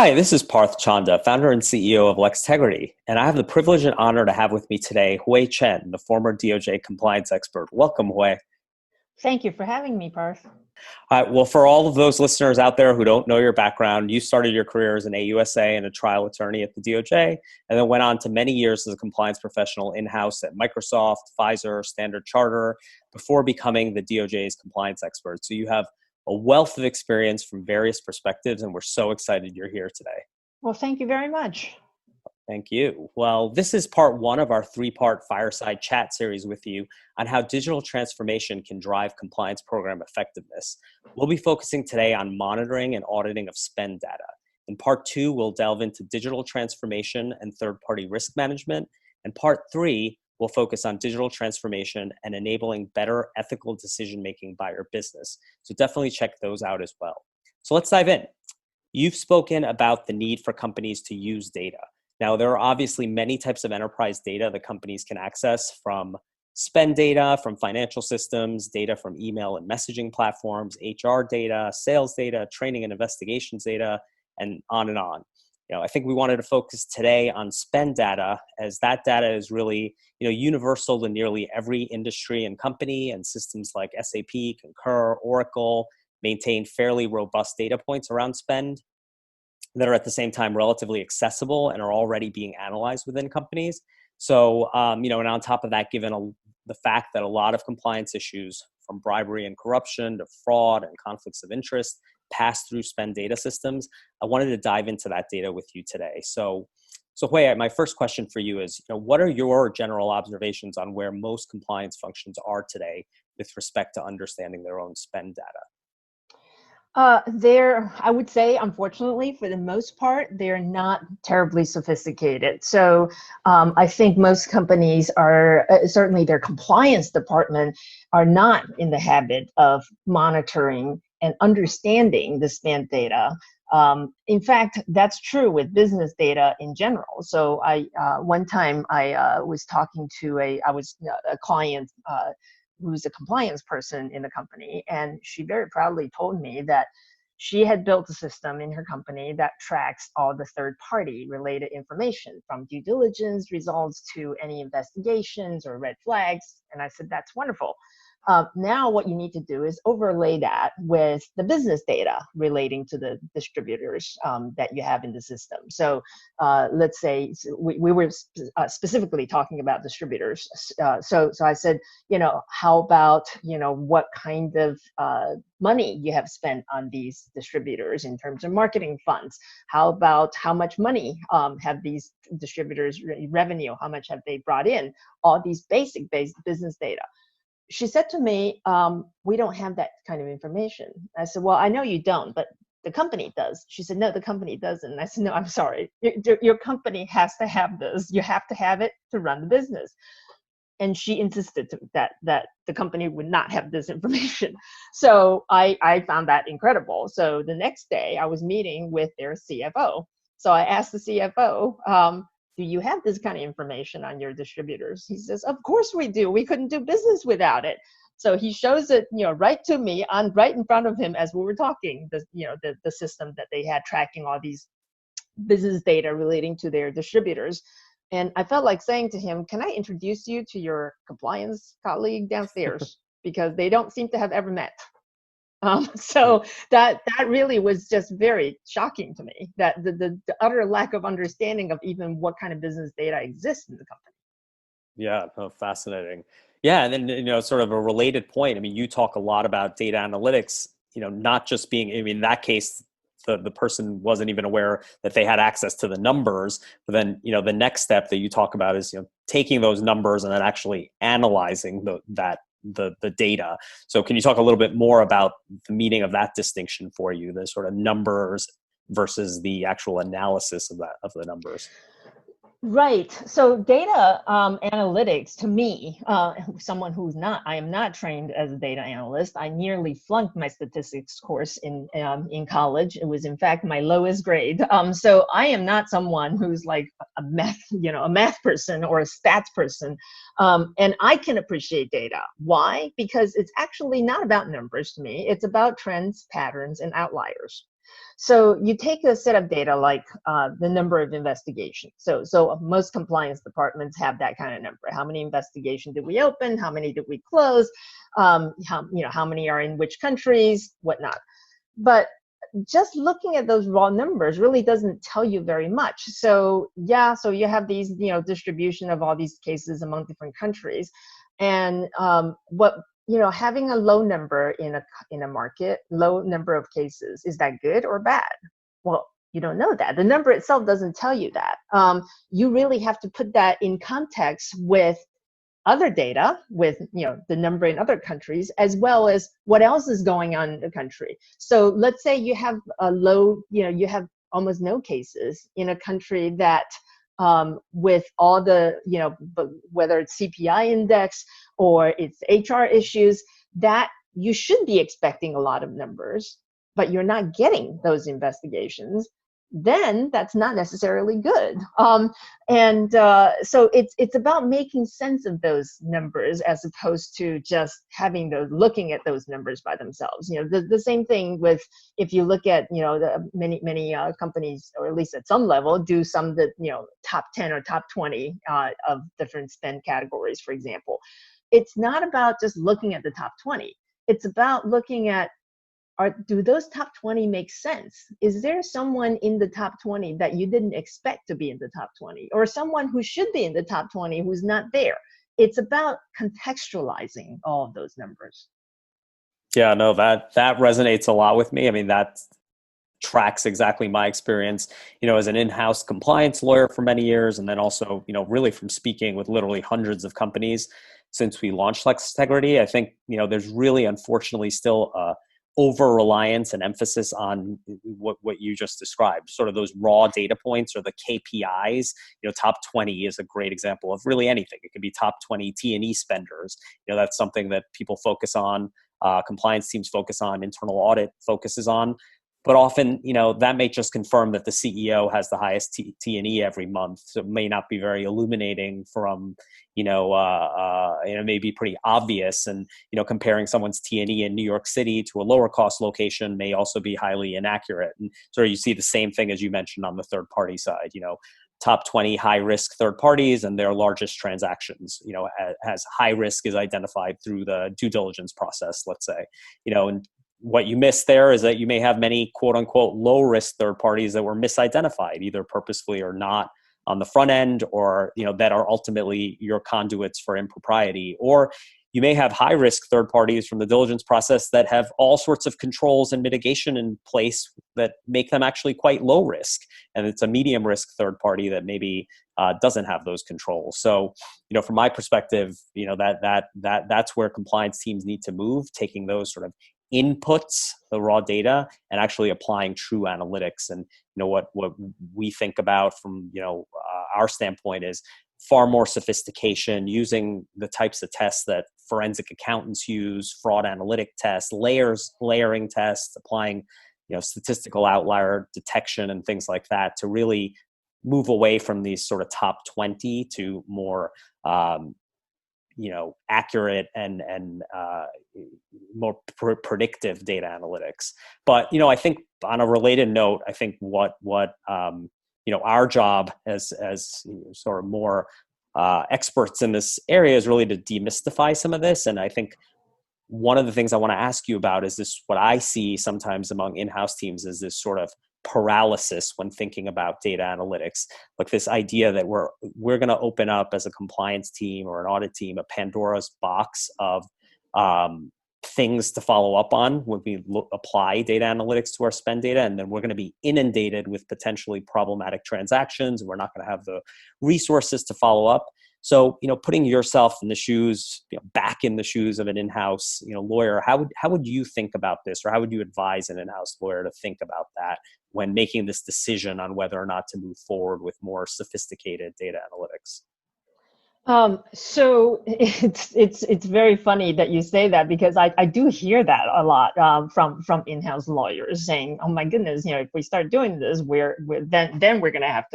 Hi, this is Parth Chanda, founder and CEO of Lextegrity, and I have the privilege and honor to have with me today Hui Chen, the former DOJ compliance expert. Welcome, Hui. Thank you for having me, Parth. Well, for all of those listeners out there who don't know your background, you started your career as an AUSA and a trial attorney at the DOJ, and then went on to many years as a compliance professional in-house at Microsoft, Pfizer, Standard Chartered, before becoming the DOJ's compliance expert. So you have a wealth of experience from various perspectives, and we're so excited you're here today. Well, thank you very much. Thank you. Well, this is part one of our three-part fireside chat series with you on how digital transformation can drive compliance program effectiveness. We'll be focusing today on monitoring and auditing of spend data. In part two, we'll delve into digital transformation and third-party risk management. And part three, we'll focus on digital transformation and enabling better ethical decision-making by your business. So definitely check those out as well. So let's dive in. You've spoken about the need for companies to use data. Now, there are obviously many types of enterprise data that companies can access, from spend data, from financial systems, data from email and messaging platforms, HR data, sales data, training and investigations data, and on and on. I think we wanted to focus today on spend data, as that data is really, universal to nearly every industry and company, and systems like SAP, Concur, Oracle maintain fairly robust data points around spend that are at the same time relatively accessible and are already being analyzed within companies. So, and on top of that, given the fact that a lot of compliance issues, from bribery and corruption to fraud and conflicts of interest, pass through spend data systems, I wanted to dive into that data with you today. So Hui, my first question for you is, what are your general observations on where most compliance functions are today with respect to understanding their own spend data? I would say, unfortunately, for the most part, they're not terribly sophisticated. So I think most companies are, certainly their compliance department, are not in the habit of monitoring and understanding the spend data. In fact, that's true with business data in general. So one time I was talking to a client who's a compliance person in the company, and she very proudly told me that she had built a system in her company that tracks all the third-party related information, from due diligence results to any investigations or red flags. And I said, that's wonderful. Now what you need to do is overlay that with the business data relating to the distributors that you have in the system. So let's say we were specifically talking about distributors. So I said, how about, what kind of money you have spent on these distributors in terms of marketing funds? How about how much money have these distributors revenue? How much have they brought in? All these basic business data. She said to me, we don't have that kind of information. I said, well, I know you don't, but the company does. She said, no, the company doesn't. I said, no, I'm sorry. Your company has to have this. You have to have it to run the business. And she insisted that the company would not have this information. So I found that incredible. So the next day I was meeting with their CFO. So I asked the CFO, do you have this kind of information on your distributors? He says, of course we do. We couldn't do business without it. So he shows it, right to me, right in front of him as we were talking, the system that they had tracking all these business data relating to their distributors. And I felt like saying to him, can I introduce you to your compliance colleague downstairs? Because they don't seem to have ever met. So that really was just very shocking to me, that the utter lack of understanding of even what kind of business data exists in the company. Yeah, fascinating. Yeah, and then, sort of a related point. I mean, you talk a lot about data analytics, not just being, in that case, the person wasn't even aware that they had access to the numbers. But then, the next step that you talk about is, taking those numbers and then actually analyzing the data. So can you talk a little bit more about the meaning of that distinction for you, the sort of numbers versus the actual analysis of the numbers? Right. So data analytics, to me, someone I am not trained as a data analyst. I nearly flunked my statistics course in college. It was, in fact, my lowest grade. So I am not someone who's like a math person or a stats person. And I can appreciate data. Why? Because it's actually not about numbers to me. It's about trends, patterns, and outliers. So you take a set of data like the number of investigations. So most compliance departments have that kind of number. How many investigations did we open? How many did we close? How many are in which countries? Whatnot. But just looking at those raw numbers really doesn't tell you very much. So yeah, so you have these, distribution of all these cases among different countries, and having a low number in a market, low number of cases, is that good or bad? Well, you don't know that. The number itself doesn't tell you that. You really have to put that in context with other data, with the number in other countries, as well as what else is going on in the country. So let's say you have a low, you have almost no cases in a country that with all the, whether it's CPI index or it's HR issues, that you should be expecting a lot of numbers, but you're not getting those investigations, then that's not necessarily good. So it's about making sense of those numbers as opposed to just looking at those numbers by themselves. The same thing with, if you look at, the many companies, or at least at some level, do some that, top 10 or top 20 of different spend categories, for example. It's not about just looking at the top 20. It's about looking at, do those top 20 make sense? Is there someone in the top 20 that you didn't expect to be in the top 20, or someone who should be in the top 20 who's not there? It's about contextualizing all of those numbers. Yeah, no, that resonates a lot with me. I mean, that tracks exactly my experience, as an in-house compliance lawyer for many years, and then also, really from speaking with literally hundreds of companies since we launched LexIntegrity. I think, there's really, unfortunately, still over-reliance and emphasis on what you just described, sort of those raw data points or the KPIs. Top 20 is a great example of really anything. It could be top 20 T&E spenders. That's something that people focus on, compliance teams focus on, internal audit focuses on. But often, that may just confirm that the CEO has the highest T&E every month. So it may not be very illuminating from, it may be pretty obvious. And, comparing someone's T&E in New York City to a lower cost location may also be highly inaccurate. And so you see the same thing as you mentioned on the third party side, top 20 high risk third parties and their largest transactions, as high risk is identified through the due diligence process, let's say, and what you miss there is that you may have many quote unquote low risk third parties that were misidentified, either purposefully or not, on the front end, or that are ultimately your conduits for impropriety. Or you may have high risk third parties from the diligence process that have all sorts of controls and mitigation in place that make them actually quite low risk, and it's a medium risk third party that maybe doesn't have those controls. So from my perspective, that's where compliance teams need to move, taking those sort of inputs, the raw data, and actually applying true analytics. And what we think about from our standpoint is far more sophistication, using the types of tests that forensic accountants use, fraud analytic tests, layering tests, applying statistical outlier detection and things like that, to really move away from these sort of top 20 to more accurate and more predictive data analytics. But I think on a related note, I think what our job as sort of more experts in this area is really to demystify some of this. And I think one of the things I want to ask you about is this: what I see sometimes among in-house teams is this sort of paralysis when thinking about data analytics, like this idea that we're going to open up as a compliance team or an audit team a Pandora's box of things to follow up on when we apply data analytics to our spend data, and then we're going to be inundated with potentially problematic transactions, and we're not going to have the resources to follow up. So, putting yourself in the shoes, back in the shoes of an in-house, lawyer, how would you think about this, or how would you advise an in-house lawyer to think about that when making this decision on whether or not to move forward with more sophisticated data analytics? So it's very funny that you say that, because I do hear that a lot from in-house lawyers saying, "Oh my goodness, if we start doing this, then we're gonna have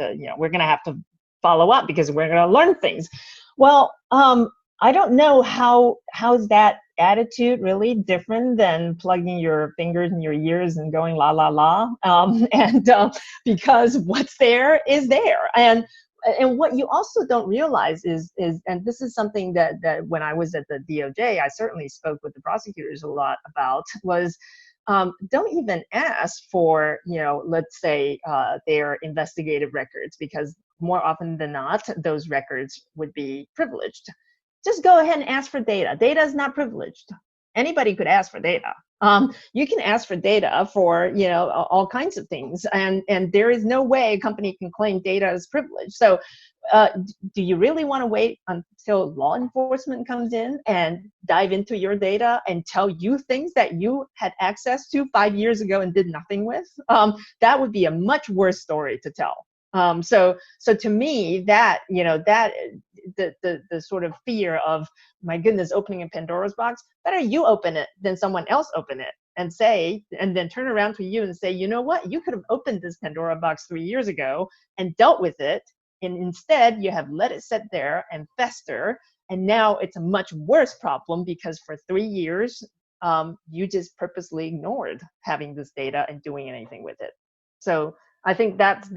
to follow up because we're gonna learn things." Well, I don't know how that attitude really different than plugging your fingers in your ears and going la la la. And because what's there is there. And what you also don't realize is and this is something that when I was at the DOJ, I certainly spoke with the prosecutors a lot about, was don't even ask for, let's say their investigative records, because more often than not, those records would be privileged. Just go ahead and ask for data. Data is not privileged. Anybody could ask for data. You can ask for data for all kinds of things, and there is no way a company can claim data as privileged. So, do you really want to wait until law enforcement comes in and dive into your data and tell you things that you had access to 5 years ago and did nothing with? That would be a much worse story to tell. So to me, that the sort of fear of, my goodness, opening a Pandora's box, better you open it than someone else open it and then turn around to you and say, you know what, you could have opened this Pandora box 3 years ago and dealt with it, and instead you have let it sit there and fester, and now it's a much worse problem because for 3 years you just purposely ignored having this data and doing anything with it. So I think that's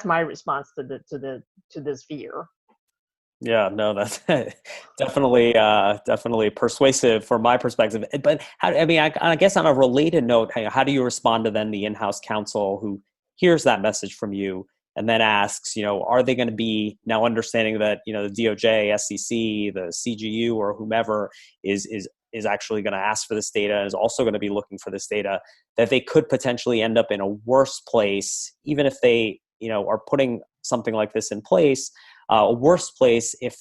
my response to this fear. Yeah, no, that's definitely persuasive from my perspective. But I guess on a related note, how do you respond to then the in-house counsel who hears that message from you and then asks, are they going to be, now understanding that, the DOJ, SEC, the CGU, or whomever is actually going to ask for this data, and is also going to be looking for this data, that they could potentially end up in a worse place, even if they, are putting something like this in place, a worse place if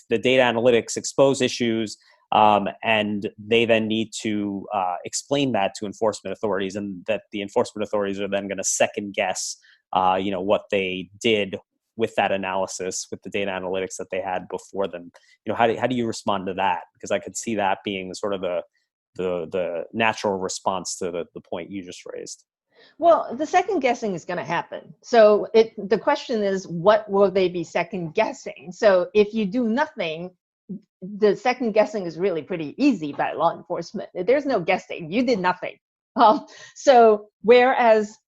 the data analytics expose issues, and they then need to explain that to enforcement authorities, and that the enforcement authorities are then going to second guess, what they did with that analysis, with the data analytics that they had before them. How do you respond to that? Because I could see that being sort of the natural response to the point you just raised. Well, the second guessing is going to happen. So the question is, what will they be second guessing? So if you do nothing, the second guessing is really pretty easy by law enforcement. There's no guessing. You did nothing. So whereas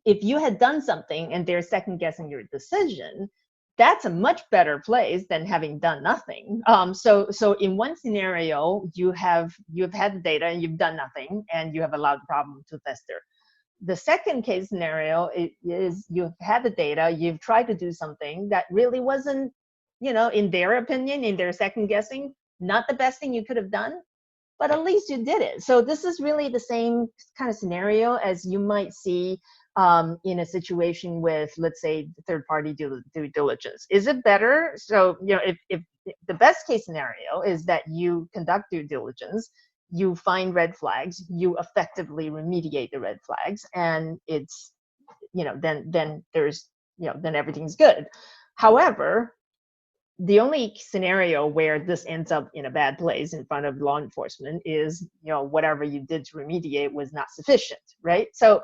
if you had done something and they're second guessing your decision, that's a much better place than having done nothing. So in one scenario, you've had the data and you've done nothing, and you have allowed the problem to fester. The second case scenario is you've had the data, you've tried to do something that really wasn't, in their opinion, in their second guessing, not the best thing you could have done, but at least you did it. So this is really the same kind of scenario as you might see in a situation with, let's say, third-party due diligence. Is it better? So, if the best case scenario is that you conduct due diligence, you find red flags, you effectively remediate the red flags, and it's, then there's, then everything's good. However, the only scenario where this ends up in a bad place in front of law enforcement is, whatever you did to remediate was not sufficient, right? So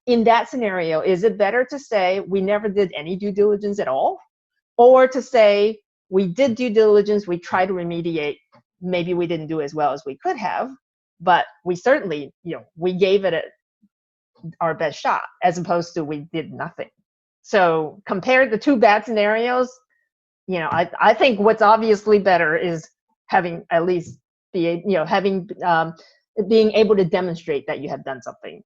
in that scenario, is it better to say we never did any due diligence at all, or to say we did due diligence, we tried to remediate, maybe we didn't do as well as we could have, but we certainly, we gave it our best shot, as opposed to we did nothing? So compare the two bad scenarios. I think what's obviously better is having at least being able to demonstrate that you have done something.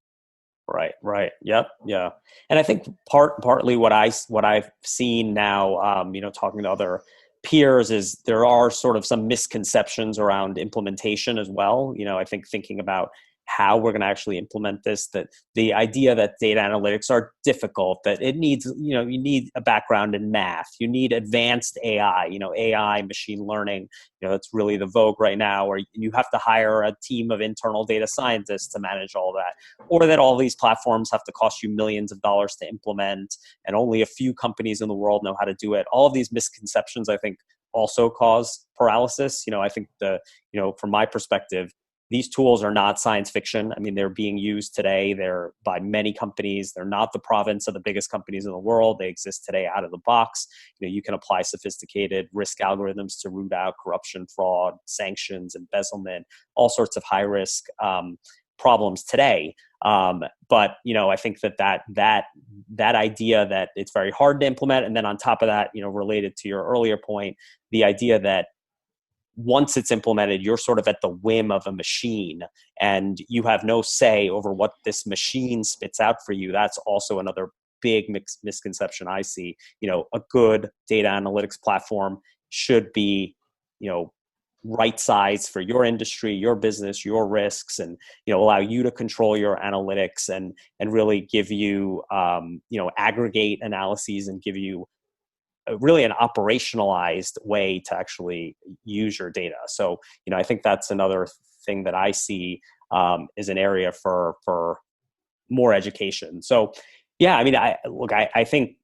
Right. Yep. Yeah. And I think partly what I've seen now, talking to other peers, is there are sort of some misconceptions around implementation as well. I think thinking about how we're going to actually implement this, that the idea that data analytics are difficult, that it needs, you need a background in math, you need advanced AI, AI, machine learning, that's really the vogue right now, or you have to hire a team of internal data scientists to manage all that, or that all these platforms have to cost you millions of dollars to implement, and only a few companies in the world know how to do it. All of these misconceptions, I think, also cause paralysis. I think from my perspective, these tools are not science fiction. I mean, they're being used today. They're by many companies. They're not the province of the biggest companies in the world. They exist today out of the box. You can apply sophisticated risk algorithms to root out corruption, fraud, sanctions, embezzlement, all sorts of high risk problems today. But I think that idea that it's very hard to implement, and then on top of that, related to your earlier point, the idea that once it's implemented, you're sort of at the whim of a machine and you have no say over what this machine spits out for you. That's also another big misconception I see. A good data analytics platform should be, right size for your industry, your business, your risks, and allow you to control your analytics and really give you aggregate analyses and give you really an operationalized way to actually use your data. So I think that's another thing that I see is an area for more education. So yeah, I mean, I think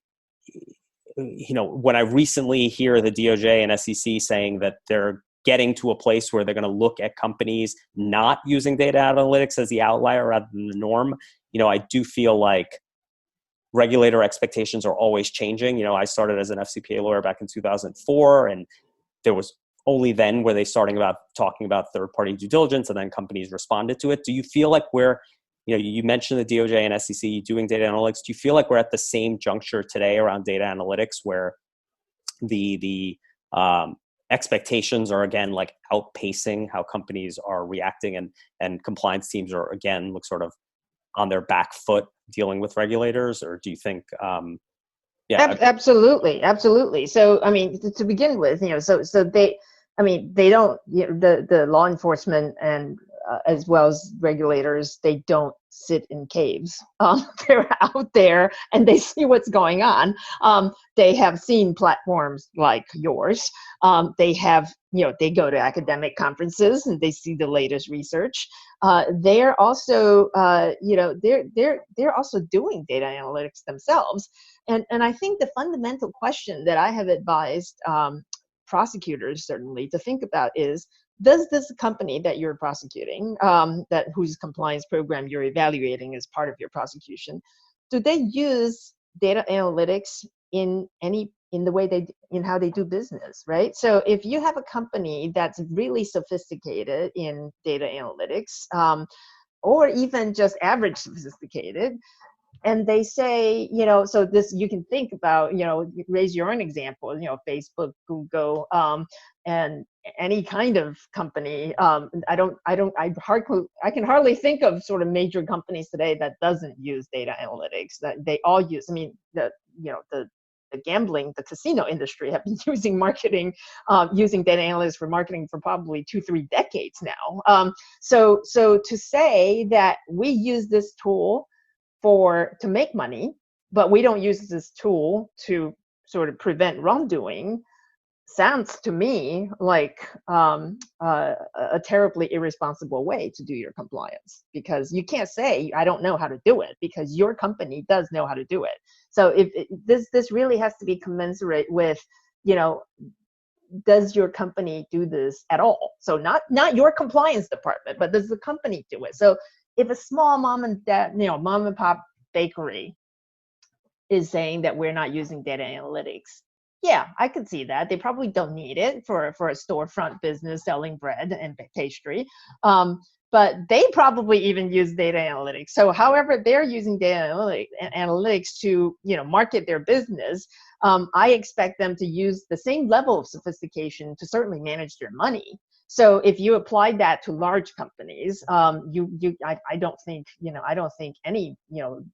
when I recently hear the DOJ and SEC saying that they're getting to a place where they're going to look at companies not using data analytics as the outlier rather than the norm, I do feel like regulator expectations are always changing. I started as an FCPA lawyer back in 2004, and there was only then were they starting talking about third-party due diligence, and then companies responded to it. Do you feel like you mentioned the DOJ and SEC doing data analytics. Do you feel like we're at the same juncture today around data analytics where the expectations are again like outpacing how companies are reacting, and compliance teams are again sort of on their back foot dealing with regulators? Or do you think Absolutely. So I mean, to begin with, so they don't, the law enforcement and as well as regulators, they don't sit in caves. They're out there and they see what's going on. They have seen platforms like yours. They have, they go to academic conferences and they see the latest research. They're also, they're also doing data analytics themselves. And I think the fundamental question that I have advised prosecutors certainly to think about is, does this company that you're prosecuting, whose compliance program you're evaluating as part of your prosecution, do they use data analytics in the way in how they do business, right? So if you have a company that's really sophisticated in data analytics, or even just average sophisticated, and they say, so this, you can think about, raise your own example, Facebook, Google, and any kind of company. I can hardly think of sort of major companies today that doesn't use data analytics. That they all use. I mean, the gambling, the casino industry have been using using data analytics for marketing for probably 2-3 decades now. So to say that we use this tool to make money, but we don't use this tool to sort of prevent wrongdoing, sounds to me like a terribly irresponsible way to do your compliance, because you can't say I don't know how to do it, because your company does know how to do it. So this really has to be commensurate with, does your company do this at all? So not your compliance department, but does the company do it? So if a small mom and pop bakery is saying that we're not using data analytics, yeah, I could see that. They probably don't need it for a storefront business selling bread and pastry. But they probably even use data analytics. So however they're using data analytics to market their business, I expect them to use the same level of sophistication to certainly manage their money. So if you apply that to large companies, I don't think any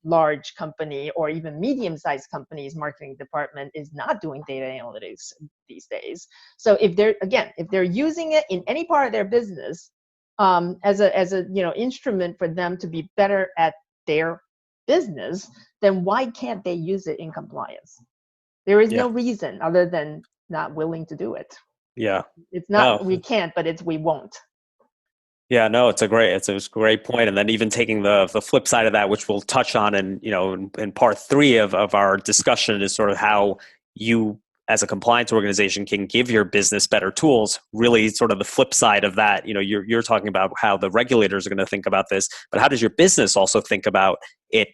large company or even medium-sized company's marketing department is not doing data analytics these days. So if they're using it in any part of their business as a instrument for them to be better at their business, then why can't they use it in compliance? There is no reason other than not willing to do it. Yeah. It's not we can't, but it's we won't. Yeah, no, it's a great point. And then even taking the flip side of that, which we'll touch on in part 3 of our discussion, is sort of how you as a compliance organization can give your business better tools. Really sort of the flip side of that, you're talking about how the regulators are going to think about this, but how does your business also think about it,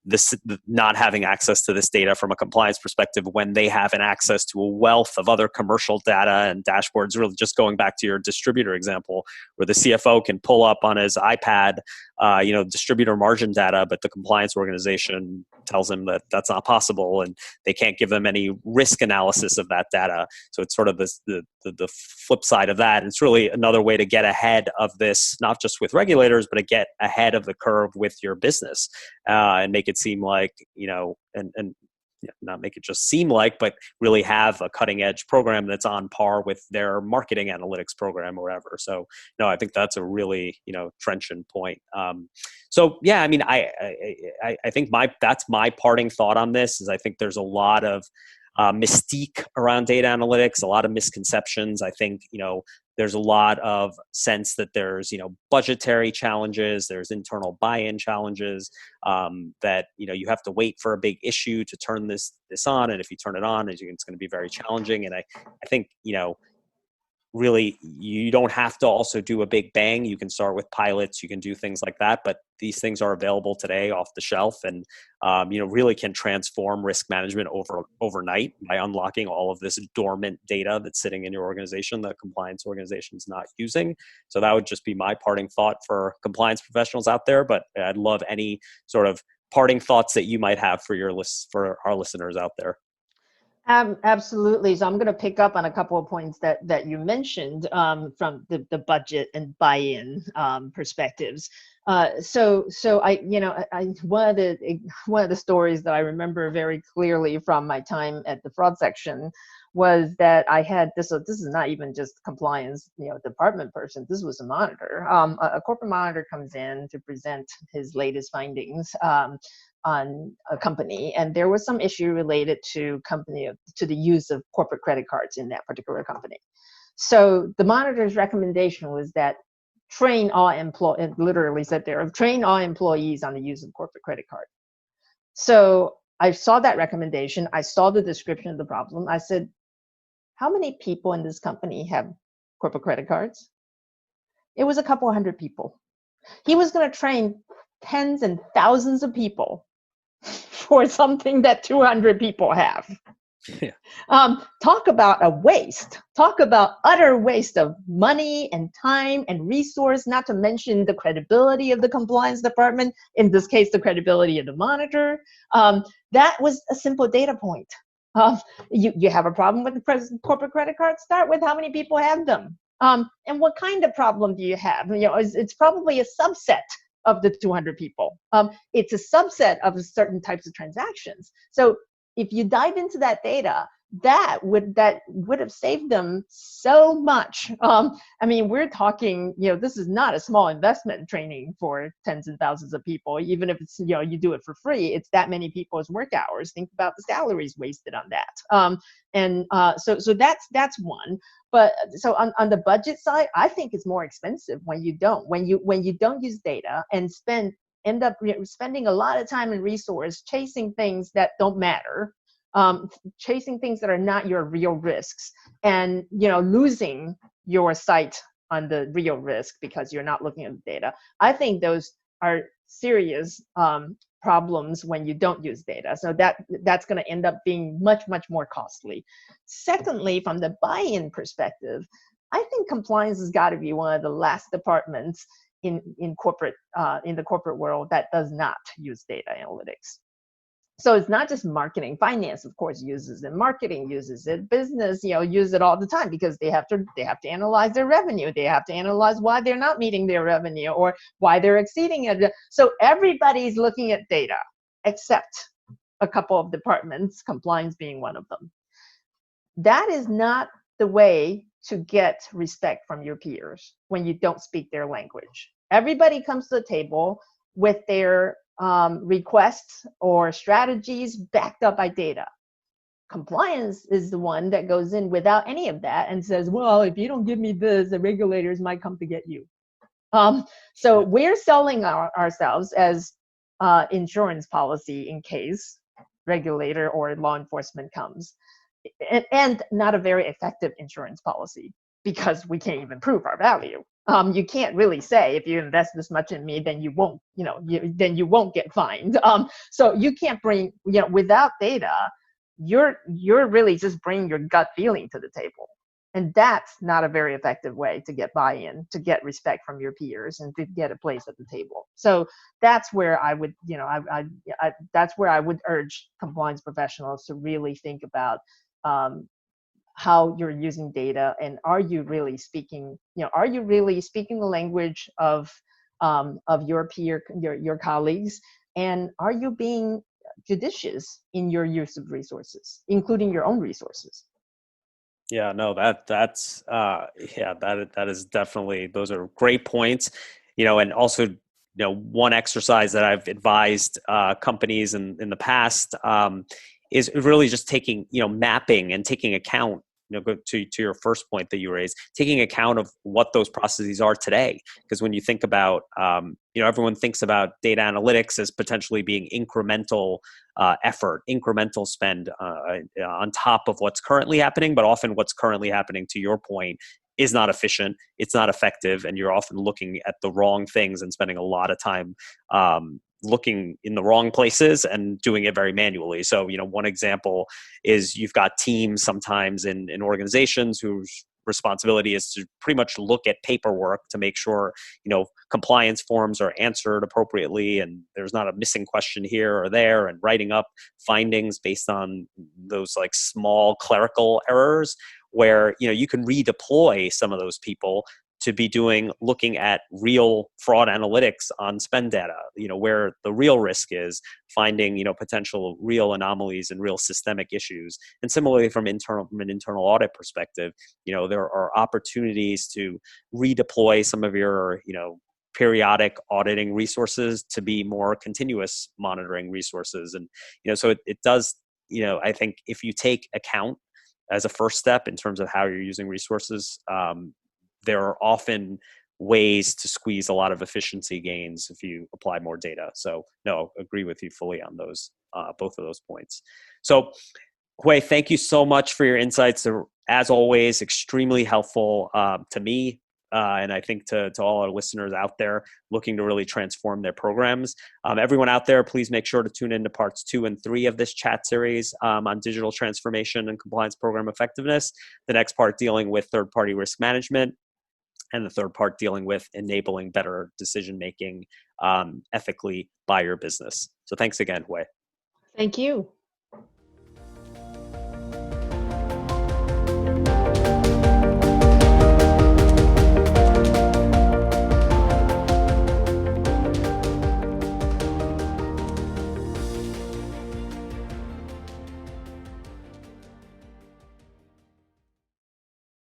this not having access to this data from a compliance perspective when they have an access to a wealth of other commercial data and dashboards. Really just going back to your distributor example, where the CFO can pull up on his iPad distributor margin data, but the compliance organization tells him that that's not possible, and they can't give them any risk analysis of that data. So it's sort of the flip side of that. And it's really another way to get ahead of this, not just with regulators, but to get ahead of the curve with your business, and make it seem like, and not make it just seem like, but really have a cutting edge program that's on par with their marketing analytics program or whatever. So, no, I think that's a really, trenchant point. So yeah, I mean, I think that's my parting thought on this is I think there's a lot of mystique around data analytics, a lot of misconceptions. I think, there's a lot of sense that there's, budgetary challenges, there's internal buy-in challenges, that, you have to wait for a big issue to turn this on. And if you turn it on, it's going to be very challenging. And I think, really, you don't have to also do a big bang. You can start with pilots, you can do things like that, but these things are available today off the shelf, and really can transform risk management overnight by unlocking all of this dormant data that's sitting in your organization that compliance organization is not using. So that would just be my parting thought for compliance professionals out there. But I'd love any sort of parting thoughts that you might have for for our listeners out there. Absolutely. So I'm going to pick up on a couple of points that you mentioned, from the budget and buy-in perspectives. So one of the stories that I remember very clearly from my time at the fraud section was that I had this. So this is not even just compliance, department person. This was a monitor. A corporate monitor comes in to present his latest findings on a company, and there was some issue related to the use of corporate credit cards in that particular company. So the monitor's recommendation was that train all employees, it literally said there, train all employees on the use of corporate credit card. So I saw that recommendation, I saw the description of the problem. I said, how many people in this company have corporate credit cards? It was a couple hundred people. He was going to train tens and thousands of people for something that 200 people have. Yeah. Talk about a waste. Talk about utter waste of money and time and resource, not to mention the credibility of the compliance department, in this case, the credibility of the monitor. That was a simple data point. You have a problem with the present corporate credit card? Start with how many people have them. And what kind of problem do you have? It's probably a subset of the 200 people. It's a subset of certain types of transactions. So if you dive into that data, that would have saved them so much. We're talking, this is not a small investment in training for tens and thousands of people. Even if it's, you do it for free, it's that many people's work hours. Think about the salaries wasted on that. So that's one. But so on the budget side, I think it's more expensive when you don't use data and end up spending a lot of time and resource chasing things that don't matter, chasing things that are not your real risks, and losing your sight on the real risk because you're not looking at the data. I think those are serious problems when you don't use data. So that's going to end up being much, much more costly. Secondly, from the buy-in perspective, I think compliance has got to be one of the last departments in the corporate world that does not use data analytics. So it's not just marketing. Finance, of course, uses it. Marketing uses it. Business, use it all the time because they have to analyze their revenue. They have to analyze why they're not meeting their revenue or why they're exceeding it. So everybody's looking at data except a couple of departments, compliance being one of them. That is not the way to get respect from your peers when you don't speak their language. Everybody comes to the table with their requests or strategies backed up by data. Compliance is the one that goes in without any of that and says, well, if you don't give me this, the regulators might come to get you. So we're selling ourselves as insurance policy in case regulator or law enforcement comes. and not a very effective insurance policy because we can't even prove our value. You can't really say if you invest this much in me, then you won't, then you won't get fined. So you can't bring, without data, you're really just bringing your gut feeling to the table. And that's not a very effective way to get buy-in, to get respect from your peers, and to get a place at the table. So that's where I would, that's where I would urge compliance professionals to really think about how you're using data, and are you really speaking, are you really speaking the language of your your colleagues, and are you being judicious in your use of resources, including your own resources? Yeah, no, that is definitely, those are great points. And also, one exercise that I've advised companies in the past is really just taking, mapping and taking account, go to your first point that you raised, taking account of what those processes are today. Because when you think about, everyone thinks about data analytics as potentially being incremental effort, incremental spend on top of what's currently happening, but often what's currently happening, to your point, is not efficient, it's not effective, and you're often looking at the wrong things and spending a lot of time looking in the wrong places and doing it very manually. So, one example is you've got teams sometimes in organizations whose responsibility is to pretty much look at paperwork to make sure, compliance forms are answered appropriately and there's not a missing question here or there, and writing up findings based on those like small clerical errors, where, you can redeploy some of those people to be looking at real fraud analytics on spend data, where the real risk is, finding, potential real anomalies and real systemic issues. And similarly, from an internal audit perspective, there are opportunities to redeploy some of your, periodic auditing resources to be more continuous monitoring resources. And, so it does, I think if you take account as a first step in terms of how you're using resources, there are often ways to squeeze a lot of efficiency gains if you apply more data. So no, agree with you fully on those, both of those points. So Hui, thank you so much for your insights. They're, as always, extremely helpful to me. And I think to all our listeners out there looking to really transform their programs. Everyone out there, please make sure to tune into parts 2 and 3 of this chat series on digital transformation and compliance program effectiveness. The next part dealing with third-party risk management, and the third part dealing with enabling better decision-making ethically by your business. So thanks again, Hui. Thank you.